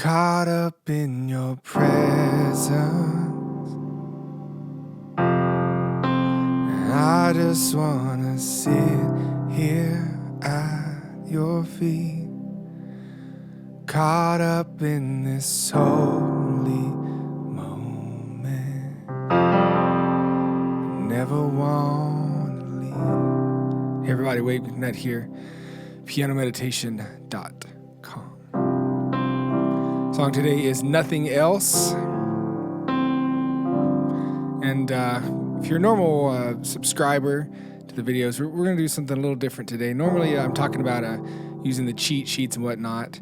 caught up in your presence. And I just wanna sit here at your feet, caught up in this holy moment. Never wanna leave. Hey everybody, Wade McNutt here, pianomeditation.com. Song today is Nothing Else. And if you're a normal subscriber to the videos, we're going to do something a little different today. Normally I'm talking about using the cheat sheets and whatnot,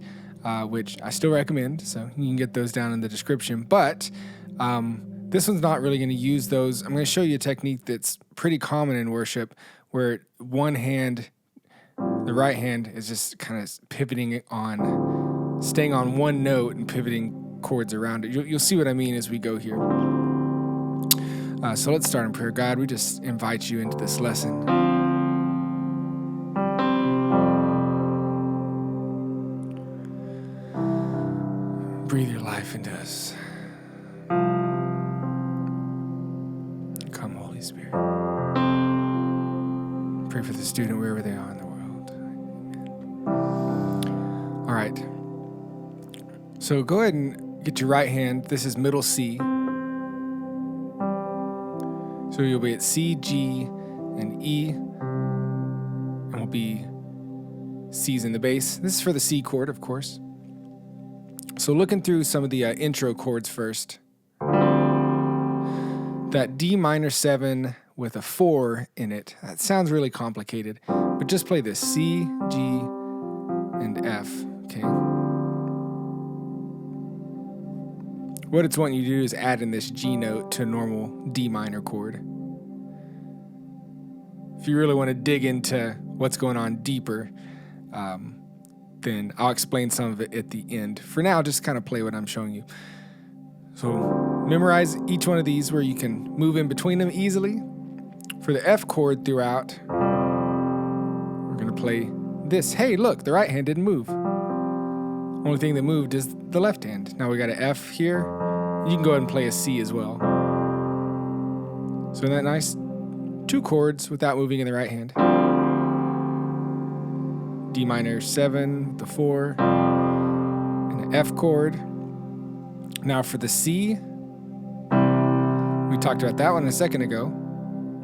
which I still recommend, so you can get those down in the description. But this one's not really going to use those. I'm going to show you a technique that's pretty common in worship, where one hand, the right hand, is just kind of pivoting on, staying on one note and pivoting chords around it. You'll see what I mean as we go here. So let's start in prayer. God, we just invite you into this lesson. Breathe your life into us. Come, Holy Spirit. Pray for the student wherever they are in the world. Amen. All right. So go ahead and get your right hand. This is middle C. So you'll be at C, G, and E. And we'll be C's in the bass. This is for the C chord, of course. So looking through some of the intro chords first. That D minor 7 with a 4 in it. That sounds really complicated. But just play this C, G, and F. Okay. What it's wanting you to do is add in this G note to a normal D minor chord. If you really want to dig into what's going on deeper, then I'll explain some of it at the end. For now, just kind of play what I'm showing you. So memorize each one of these where you can move in between them easily. For the F chord throughout, we're going to play this. Hey, look, the right hand didn't move. Only thing that moved is the left hand. Now we got an F here. You can go ahead and play a C as well. So isn't that nice? 2 chords without moving in the right hand. D minor 7 with the 4. And an F chord. Now for the C, we talked about that one a second ago.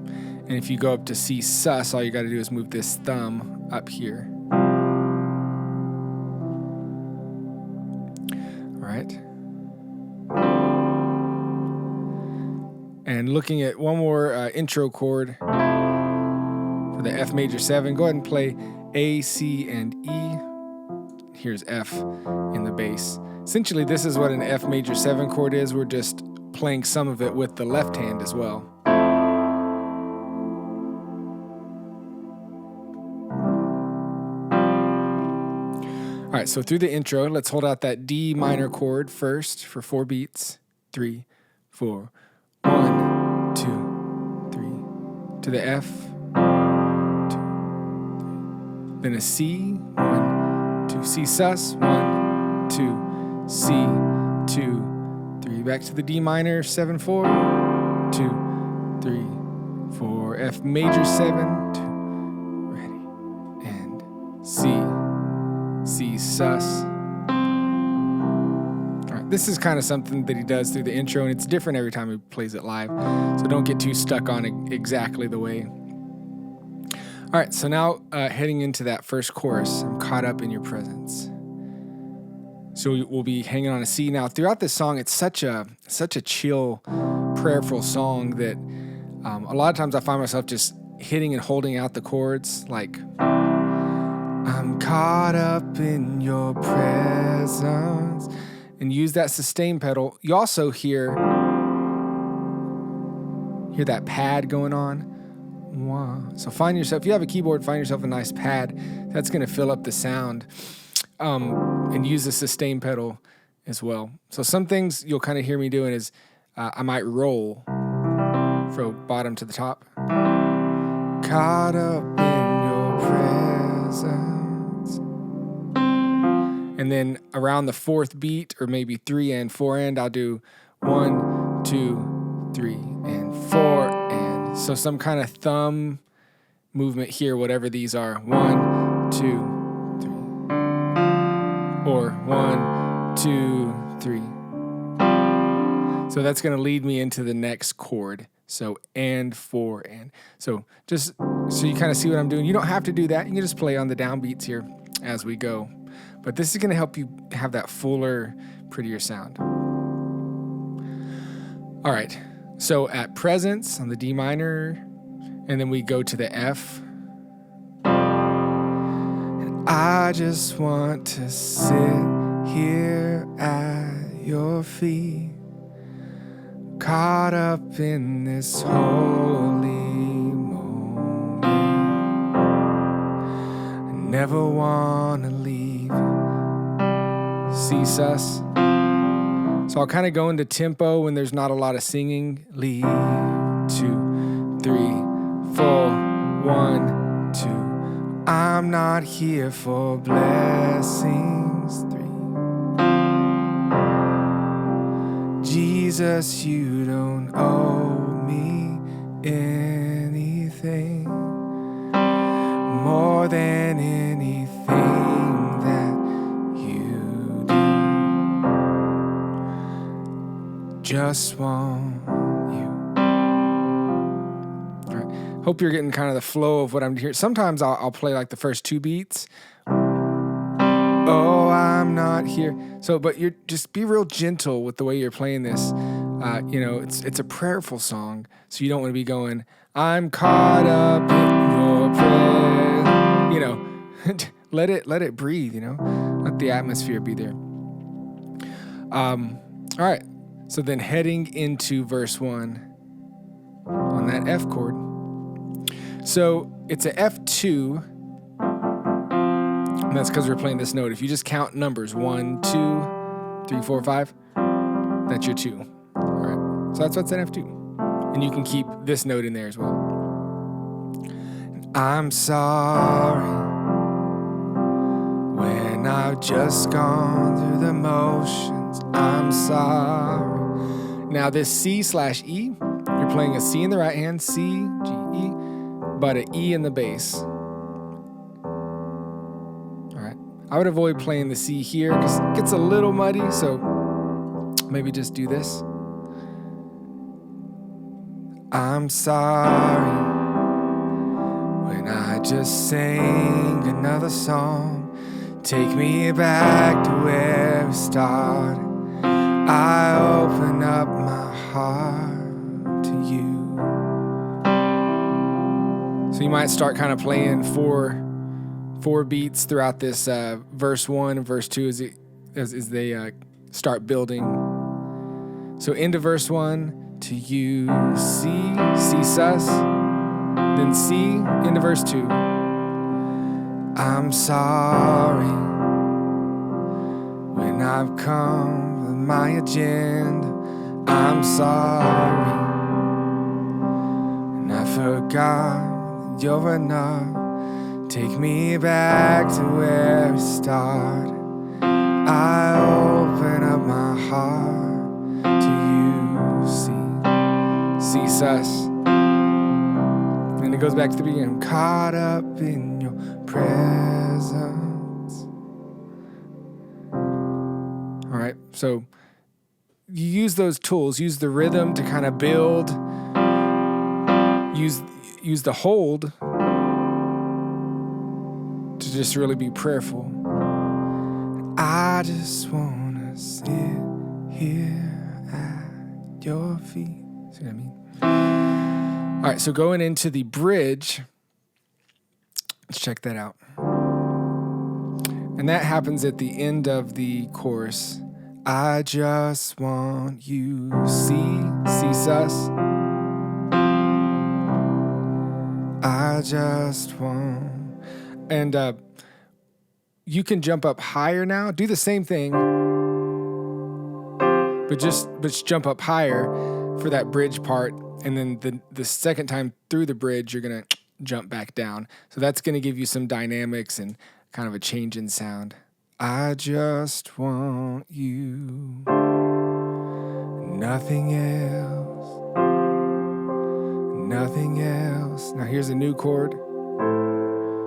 And if you go up to C sus, all you got to do is move this thumb up here. Right. And looking at one more intro chord for the F major 7, go ahead and play A, C, and E. Here's F in the bass. Essentially, this is what an F major 7 chord is. We're just playing some of it with the left hand as well. All right, so through the intro, let's hold out that D minor chord first for 4 beats. 3, 4, 1, 2, 3. To the F, 2, 3. Then a C, 1, 2. C sus, 1, 2. C, 2, 3. Back to the D minor, 7, 4, 2, 3, 4. F major 7, 2. Ready. And C. C sus. All right, this is kind of something that he does through the intro, and it's different every time he plays it live. So don't get too stuck on it exactly the way. All right, so now heading into that first chorus, I'm caught up in your presence. So we'll be hanging on a C. Now throughout this song, it's such a chill, prayerful song that a lot of times I find myself just hitting and holding out the chords like, I'm caught up in your presence, and use that sustain pedal. You also hear that pad going on. Wow. So find yourself, if you have a keyboard, find yourself a nice pad. That's going to fill up the sound, and use the sustain pedal as well. So some things you'll kind of hear me doing is I might roll from bottom to the top. Caught up in your presence. And then around the fourth beat, or maybe 3 and 4 and, I'll do 1, 2, 3, and 4 and. So some kind of thumb movement here, whatever these are. 1, 2, 3. Or 1, 2, 3. So that's going to lead me into the next chord. So and 4 and. So just so you kind of see what I'm doing. You don't have to do that. You can just play on the downbeats here as we go. But this is going to help you have that fuller, prettier sound. All right. So at presence on the D minor, and then we go to the F. And I just want to sit here at your feet, caught up in this holy moment. I never want to leave. Csus. So I'll kind of go into tempo when there's not a lot of singing. Leave, 2, 3, 4, 1, 2. I'm not here for blessings. 3. Jesus, you don't owe me anything more than anything that you do. Just want you. All right. Hope you're getting kind of the flow of what I'm hearing. Sometimes I'll play like the first 2 beats. Oh, I'm not here. So, but you're just be real gentle with the way you're playing this. It's a prayerful song, so you don't want to be going, I'm caught up in your prayer. Let it breathe, Let the atmosphere be there. All right. So then heading into verse 1 on that F chord. So it's a F2. And that's because we're playing this note. If you just count numbers, 1, 2, 3, 4, 5, that's your 2. All right. So that's what's an F2. And you can keep this note in there as well. I'm sorry when I've just gone through the motions. I'm sorry. Now this C/E, you're playing a C in the right hand, C, G, E, but an E in the bass. I would avoid playing the C here because it gets a little muddy, so maybe just do this. I'm sorry when I just sang another song. Take me back to where we started. I open up my heart to you. So you might start kind of playing 4 beats throughout this verse 1 and verse 2 as they start building. So into verse 1, to you, C sus, then C into verse 2. I'm sorry when I've come with my agenda. I'm sorry and I forgot that you're enough. Take me back to where we started. I open up my heart to you, C sus. And it goes back to the beginning. I'm caught up in your presence. All right, so you use those tools. Use the rhythm to kind of build. Use the hold to just really be prayerful. I just want to sit here at your feet. See what I mean? All right, so going into the bridge, let's check that out. And that happens at the end of the chorus. I just want you, C sus. I just want. And you can jump up higher now. Do the same thing, but just jump up higher for that bridge part. And then the second time through the bridge, you're going to jump back down. So that's going to give you some dynamics and kind of a change in sound. I just want you. Nothing else. Nothing else. Now here's a new chord.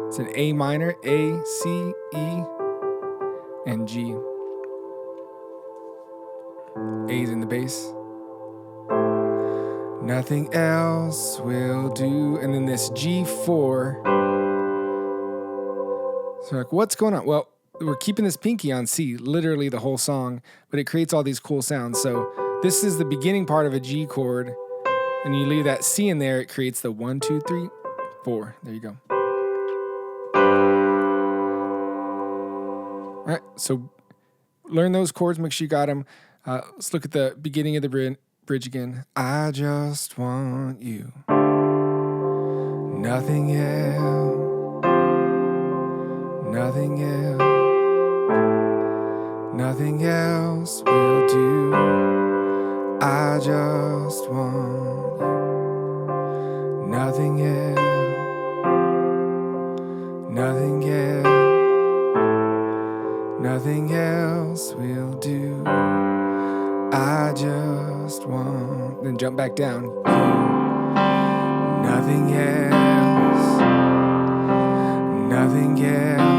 It's an A minor, A, C, E, and G. A's in the bass. Nothing else will do. And then this G4. So like, what's going on? Well, we're keeping this pinky on C, literally the whole song, but it creates all these cool sounds. So this is the beginning part of a G chord, and you leave that C in there, it creates the 1, 2, 3, 4. There you go. All right, so learn those chords, make sure you got them. Let's look at the beginning of the bridge again. I just want you. Nothing else. Nothing else. Nothing else will do. I just want you. Nothing else. Nothing else. Nothing else will do. I just want. Then jump back down. Nothing else. Nothing else.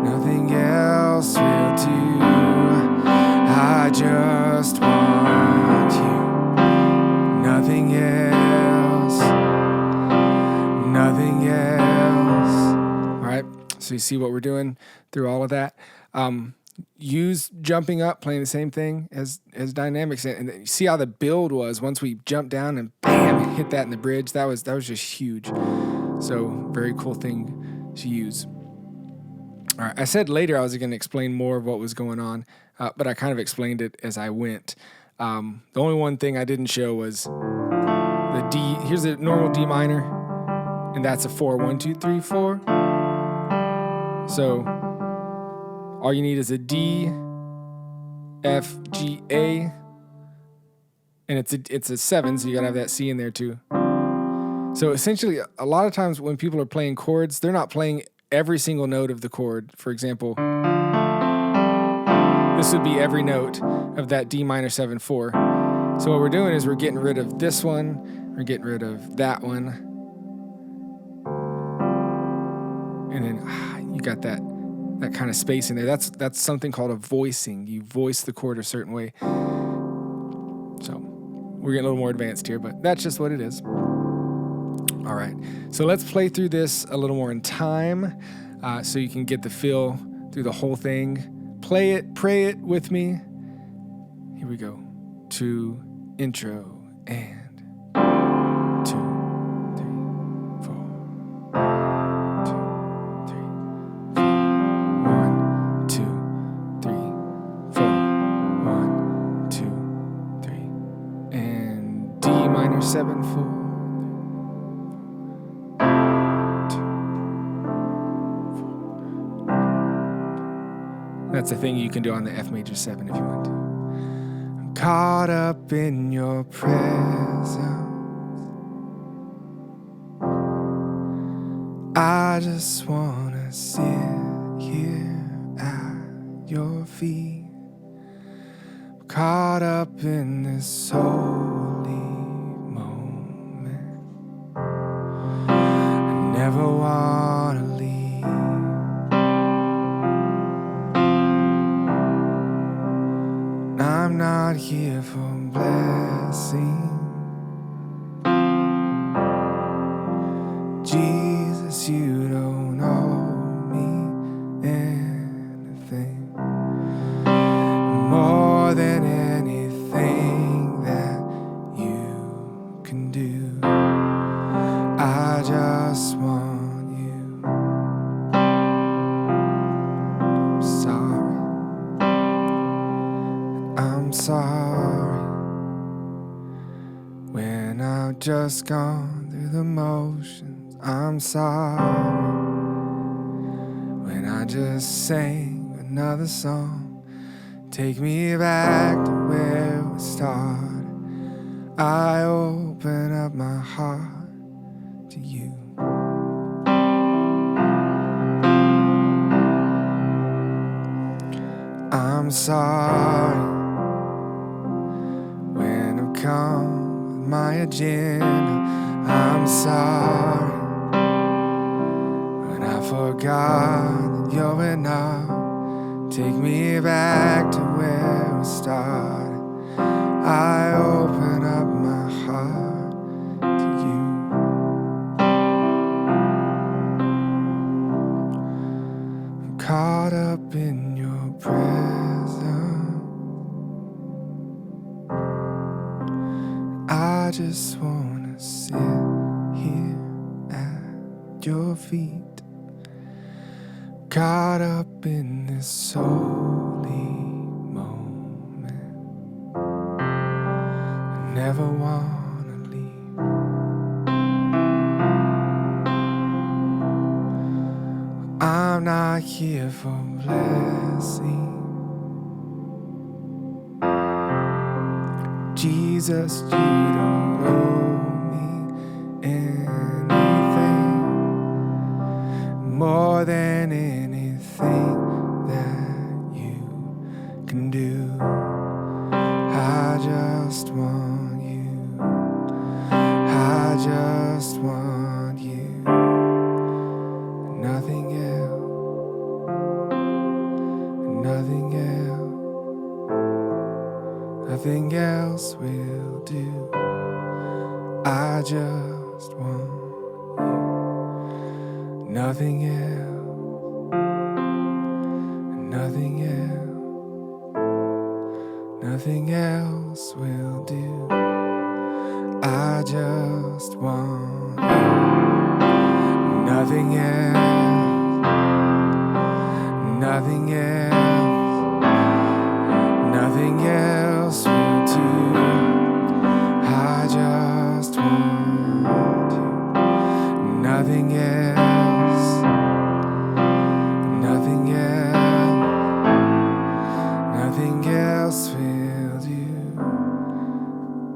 Nothing else will do. I just want you. Nothing else. Nothing else. All right. So you see what we're doing through all of that. Use jumping up, playing the same thing as dynamics, and you see how the build was once we jumped down and bam, hit that in the bridge. That was just huge. So very cool thing to use. All right, I said later I was going to explain more of what was going on, but I kind of explained it as I went. The only one thing I didn't show was the D. Here's a normal D minor, and that's a 4. 1, 2, 3, 4. So all you need is a D, F, G, A, and it's a 7, so you gotta have that C in there too. So essentially, a lot of times when people are playing chords, they're not playing every single note of the chord. For example, this would be every note of that D minor 7, 4. So what we're doing is we're getting rid of this one, we're getting rid of that one, and then you got that kind of space in there. That's something called a voicing. You voice the chord a certain way. So we're getting a little more advanced here, but that's just what it is. All right, so let's play through this a little more in time so you can get the feel through the whole thing. Play it, pray it with me. Here we go. 2, intro, and 2, 3, 4. 2, 3, 4. 1, 2, 3, 4. 1, 2, 3. And D minor 7, 4. That's a thing you can do on the F major 7 if you want to. I'm caught up in your presence. I just want to sit here at your feet. I'm caught up in this holy moment. I never want to leave. I'm not here for blessing. Jesus, you don't owe me anything more than anything that you can do. I just want you. I'm sorry. I'm sorry when I've just gone through the motions. I'm sorry when I just sang another song. Take me back to where we started. I open up my heart to you. I'm sorry when I've come with my agenda. I'm sorry when I forgot that you're enough. Take me back to where we started. I open up my heart to you. I'm caught up in your presence. I just wanna sit here at your feet. Caught up in this holy moment. I never wanna leave. I'm not here for blessing. Jesus, you don't owe me anything more than anything that you can do. I just want you. I just want you. Nothing else. Nothing else. Nothing else will do. I just want you. Nothing else. Nothing else. Nothing else will do. I just want you. Nothing else. Nothing else. Nothing else will do. I just want you. Nothing else. Nothing else. Nothing else will do.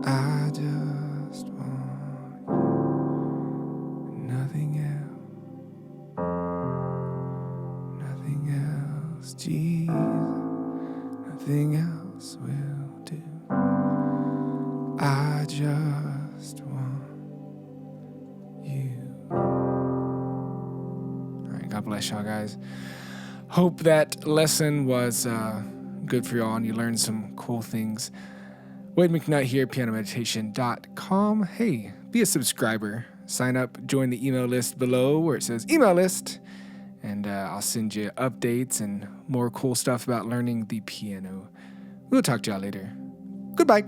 I just want you. Nothing else. Nothing else, Jesus. Nothing else will do. I just want you. All right, God bless y'all, guys. Hope that lesson was good for y'all and you learned some cool things. Wade McNutt here, pianomeditation.com. Hey, be a subscriber. Sign up, join the email list below where it says email list. And I'll send you updates and more cool stuff about learning the piano. We'll talk to y'all later. Goodbye.